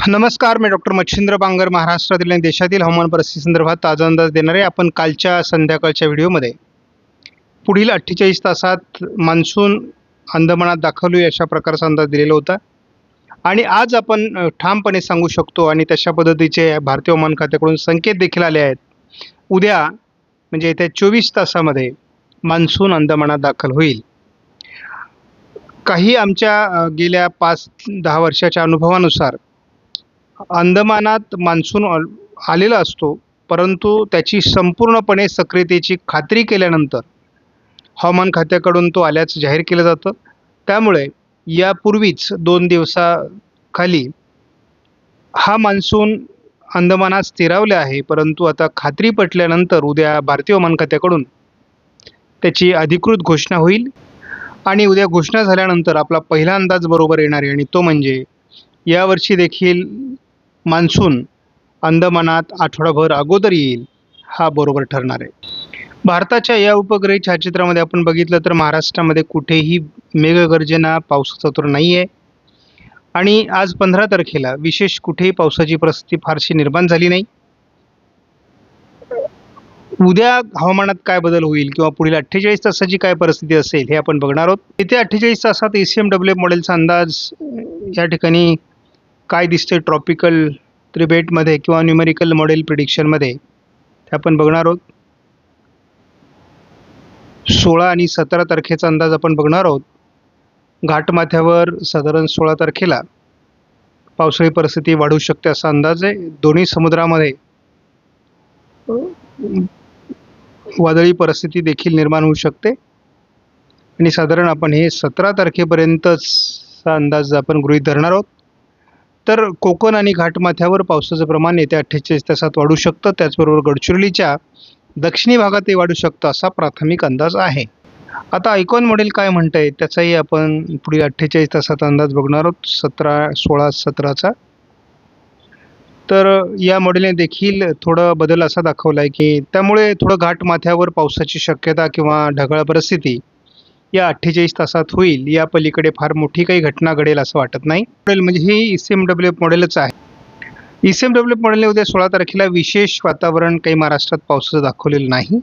नमस्कार, मी डॉक्टर मच्छिंद्र बांगर महाराष्ट्रातील आणि देशातील हवामान परिस्थिती संदर्भात ताजा अंदाज देणार आहे. आपण कालच्या संध्याकाळच्या व्हिडिओमध्ये पुढील 48 तासात मान्सून अंदमानात दाखल होईल अशा प्रकारचा अंदाज दिलेला होता आणि आज आपण ठामपणे सांगू शकतो आणि तशा पद्धतीचे भारतीय हवामान खात्याकडून संकेत देखील आले आहेत. उद्या म्हणजे येत्या 24 तासामध्ये मान्सून अंदमानात दाखल होईल. काही आमच्या गेल्या 5-10 वर्षाच्या अनुभवानुसार अंदमानात मान्सून आलेला असतो, परंतु त्याची संपूर्णपणे सक्रियतेची खात्री केल्यानंतर हवामान खात्याकडून तो आल्याचं जाहीर केलं जातं. त्यामुळे यापूर्वीच 2 दिवसाखाली हा मान्सून अंदमानात स्थिरावले आहे, परंतु आता खात्री पटल्यानंतर उद्या भारतीय हवामान खात्याकडून त्याची अधिकृत घोषणा होईल आणि उद्या घोषणा झाल्यानंतर आपला पहिला अंदाज बरोबर येणार आहे आणि तो म्हणजे यावर्षी देखील मान्सून अंदमानात आठवडाभर अगोदर येईल हा बरोबर ठरणार आहे. भारताच्या या उपग्रही छायाचित्रामध्ये आपण बघितलं तर महाराष्ट्रामध्ये कुठेही मेघगर्जना पावसाचा तर नाही आहे आणि आज 15 तारखेला विशेष कुठेही पावसाची परिस्थिती फारशी निर्माण झाली नाही. उद्या हवामानात काय बदल होईल किंवा पुढील 48 तासाची काय परिस्थिती असेल हे आपण बघणार आहोत. येत्या 48 तासात ECMWF मॉडेलचा अंदाज या ठिकाणी काय दिसते ट्रॉपिकल त्रिबेटमध्ये किंवा न्यूमेरिकल मॉडेल प्रिडिक्शनमध्ये ते आपण बघणार आहोत. 16 आणि 17 तारखेचा अंदाज आपण बघणार आहोत. घाटमाथ्यावर साधारण 16 तारखेला पावसाळी परिस्थिती वाढू शकते असा अंदाज आहे. दोन्ही समुद्रामध्ये वादळी परिस्थिती देखील निर्माण होऊ शकते आणि साधारण आपण हे 17 तारखेपर्यंतचा अंदाज आपण गृहीत धरणार आहोत. तर कोकण आणि घाटमाथ्यावर पावसाचं प्रमाण येत्या 48 तासात वाढू शकतं. त्याचबरोबर गडचिरोलीच्या दक्षिणी भागातही वाढू शकतं असा प्राथमिक अंदाज आहे. आता आयकॉन मॉडेल काय म्हणतंय त्याचाही आपण पुढील 48 तासात अंदाज बघणार आहोत. 17, 16, 17चा. तर या मॉडेलने देखील थोडा बदल असा दाखवला आहे की त्यामुळे थोडं घाटमाथ्यावर पावसाची शक्यता किंवा ढगाळ परिस्थिती या 48 तासात होईल. या पलीकडे फार मोठी काही घटना घडेल असं वाटत नाही. मॉडेल म्हणजे हे ECMWF मॉडेलच आहे. ECMWF मॉडेलने उद्या 16 तारखेला विशेष वातावरण काही महाराष्ट्रात पावसाचं दाखवलेलं नाही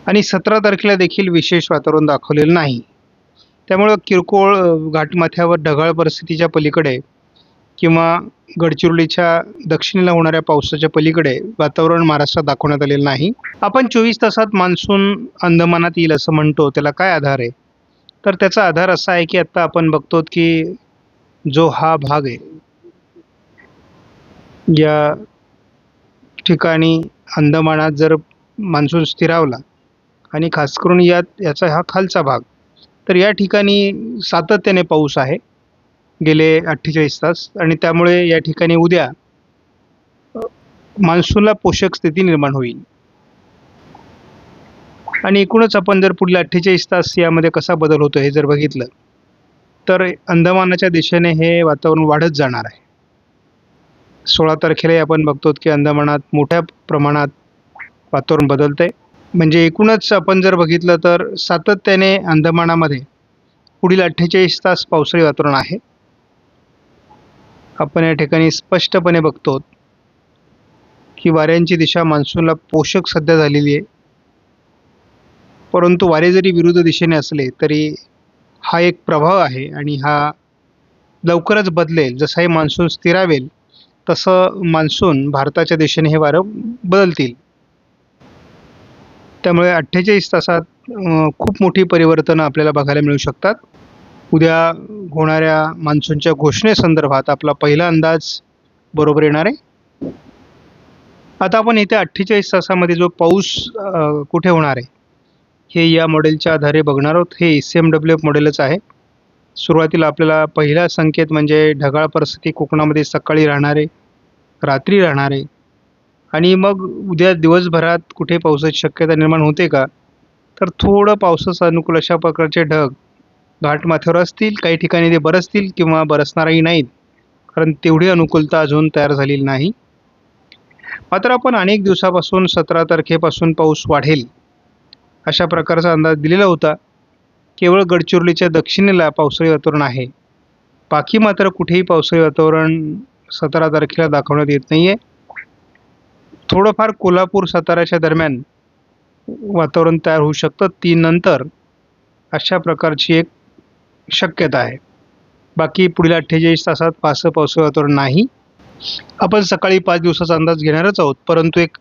आणि 17 तारखेला देखील विशेष वातावरण दाखवलेलं नाही. त्यामुळं किरकोळ घाटमाथ्यावर ढगाळ परिस्थितीच्या पलीकडे किंवा गडचिरोलीच्या दक्षिणेला होणाऱ्या पावसाच्या पलीकडे वातावरण महाराष्ट्रात दाखवण्यात आलेलं नाही. आपण 24 तासात मान्सून अंदमानात येईल असं म्हणतो, त्याला काय आधार आहे? तर त्याचा आधार असा आहे की आता आपण बघतो की जो हा भाग आहे या ठिकाणी अंदमानात जर मान्सून स्थिरावला आणि खास करून याचा हा खालचा भाग, तर या ठिकाणी सातत्याने पाऊस आहे गेले 48 तास आणि त्यामुळे या ठिकाणी उद्या मान्सूनला पोषक स्थिती निर्माण होईल. आणि एकूणच आपण जर पुढील 48 तास यामध्ये कसा बदल होतो हे जर बघितलं तर अंदमानाच्या दिशेने हे वातावरण वाढत जाणार आहे. 16 तारखेला आपण बघतो की अंदमानात मोठ्या प्रमाणात वातावरण बदलतंय. म्हणजे एकूणच आपण जर बघितलं तर सातत्याने अंदमानामध्ये पुढील 48 तास पावसाळी वातावरण आहे. आपण या ठिकाणी स्पष्टपणे बघतो की वाऱ्यांची दिशा मान्सूनला पोषक सध्या झालेली आहे, परंतु वारे जरी विरुद्ध दिशेने असले तरी हा एक प्रभाव आहे आणि हा लवकरच बदलेल. जसं हे मान्सून स्थिरावेल तसं मान्सून भारताच्या दिशेने हे वारं बदलतील. त्यामुळे 48 तासात खूप मोठी परिवर्तनं आपल्याला बघायला मिळू शकतात. उद्या होणाऱ्या मान्सूनच्या घोषणेसंदर्भात आपला पहिला अंदाज बरोबर येणार आहे. आता आपण येत्या 48 तासामध्ये जो पाऊस कुठे होणार आहे हे या मॉडेलच्या आधारे बघणार आहोत. हे ECMWF मॉडेलच आहे. सुरुवातीला आपल्याला पहिला संकेत म्हणजे ढगाळ परिस्थिती कोकणामध्ये सकाळी राहणारे, रात्री राहणारे आणि मग उद्या दिवसभरात कुठे पावसाची शक्यता निर्माण होते का, तर थोडं पावसाचं अनुकूल अशा प्रकारचे ढग घाटमाथ्यावर असतील. काही ठिकाणी ते बरसतील किंवा बरसणारही नाहीत, कारण तेवढी अनुकूलता अजून तयार झालेली नाही. मात्र आपण अनेक दिवसापासून 17 तारखेपासून पाऊस वाढेल अशा प्रकारचा अंदाज दिलेला होता. केवळ गडचिरोलीच्या दक्षिणेला पावसाळी वातावरण आहे, बाकी मात्र कुठेही पावसाळी वातावरण 17 तारखेला दाखवण्यात येत नाही आहे. थोडंफार कोल्हापूर साताऱ्याच्या दरम्यान वातावरण तयार होऊ शकतं 3 नंतर, अशा प्रकारची एक शक्यता आहे. बाकी पुढील 48 तासात फारसं पावसाचं वातावरण नाही. आपण सकाळी 5 दिवसाचा अंदाज घेणारच आहोत, परंतु एक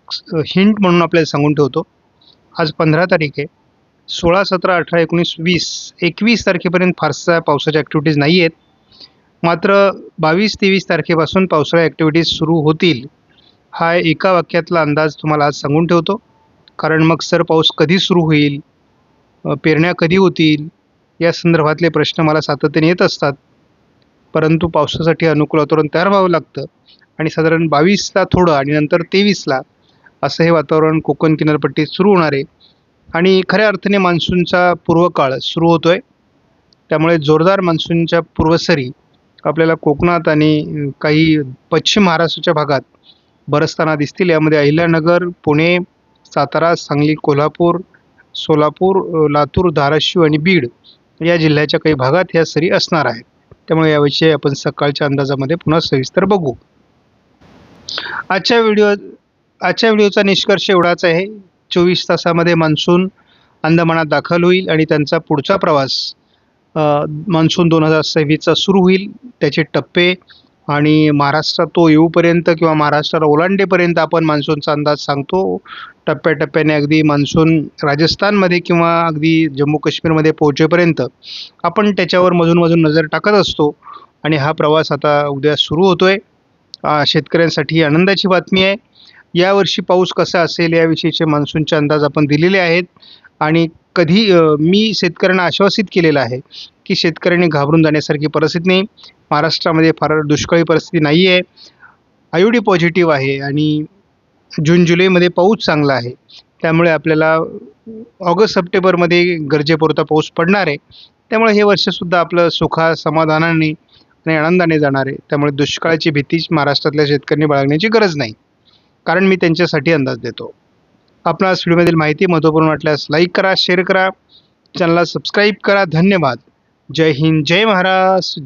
हिंट म्हणून आपल्याला सांगून ठेवतो. आज 15 तारीख आहे. 16, 17, 18, 19, 20, 21 तारखेपर्यंत फारसा पावसाच्या ॲक्टिव्हिटीज नाही आहेत. मात्र 22-23 तारखेपासून पावसाळी ॲक्टिव्हिटीज सुरू होतील, हा एका वाक्यातला अंदाज तुम्हाला आज सांगून ठेवतो. कारण मग सर पाऊस कधी सुरू होईल, पेरण्या कधी होतील, या संदर्भातले प्रश्न मला सातत्याने येत असतात. परंतु पावसासाठी अनुकूल वातावरण तयार व्हावं लागतं आणि साधारण 22ला थोडं आणि नंतर 23ला असं हे वातावरण कोकण किनारपट्टीत सुरू होणार आहे. आणि खऱ्या अर्थाने मान्सूनचा पूर्वकाळ सुरू होतो आहे. त्यामुळे जोरदार मान्सूनच्या पूर्वसरी आपल्याला कोकणात आणि काही पश्चिम महाराष्ट्राच्या भागात बरसताना दिसतील. यामध्ये अहिल्यानगर, पुणे, सातारा, सांगली, कोल्हापूर, सोलापूर, लातूर, धाराशिव आणि बीड या जिल्ह्याच्या काही भागात ह्या सरी असणार आहेत. त्यामुळे याविषयी आपण सकाळच्या अंदाजामध्ये पुन्हा सविस्तर बघू. आजच्या व्हिडिओचा निष्कर्ष एवढाच आहे. 24 तासामध्ये मान्सून अंदमानात दाखल होईल आणि त्यांचा पुढचा प्रवास मान्सून 2026चा सुरू होईल. त्याचे टप्पे आणि महाराष्ट्रात तो येऊपर्यंत किंवा महाराष्ट्राला ओलांडेपर्यंत आपण मान्सूनचा अंदाज सांगतो. टप्प्याटप्प्याने अगदी मान्सून राजस्थानमध्ये किंवा अगदी जम्मू काश्मीरमध्ये पोहोचेपर्यंत आपण त्याच्यावर मधून नजर टाकत असतो. आणि हा प्रवास आता उद्या सुरू होतो आहे. शेतकऱ्यांसाठी आनंदाची बातमी आहे. यावर्षी पाऊस कसा असेल याविषयीचे मान्सूनचे अंदाज आपण दिलेले आहेत. आणि मी शेतकऱ्यांना आश्वासित केलेलं आहे की शेतकऱ्यांनी घाबरून जाण्यासारखी परिस्थिती नाही. महाराष्ट्रामध्ये फार दुष्काळी परिस्थिती नाही आहे. आयुडी पॉझिटिव्ह आहे आणि जून-जुलैमध्ये पाऊस चांगला आहे. त्यामुळे आपल्याला ऑगस्ट-सप्टेंबरमध्ये गरजेपुरता पाऊस पडणार आहे. त्यामुळे हे वर्षसुद्धा आपलं समाधानाने आणि आनंदाने जाणार आहे. त्यामुळे दुष्काळाची भीती महाराष्ट्रातल्या शेतकऱ्यांनी बाळगण्याची गरज नाही, कारण मी त्यांच्यासाठी अंदाज देतो. आपणास व्हिडिओमधील माहिती महत्त्वपूर्ण वाटल्यास लाईक करा, शेअर करा, चॅनलला सबस्क्राईब करा. धन्यवाद. जय हिंद, जय महाराष्ट्र.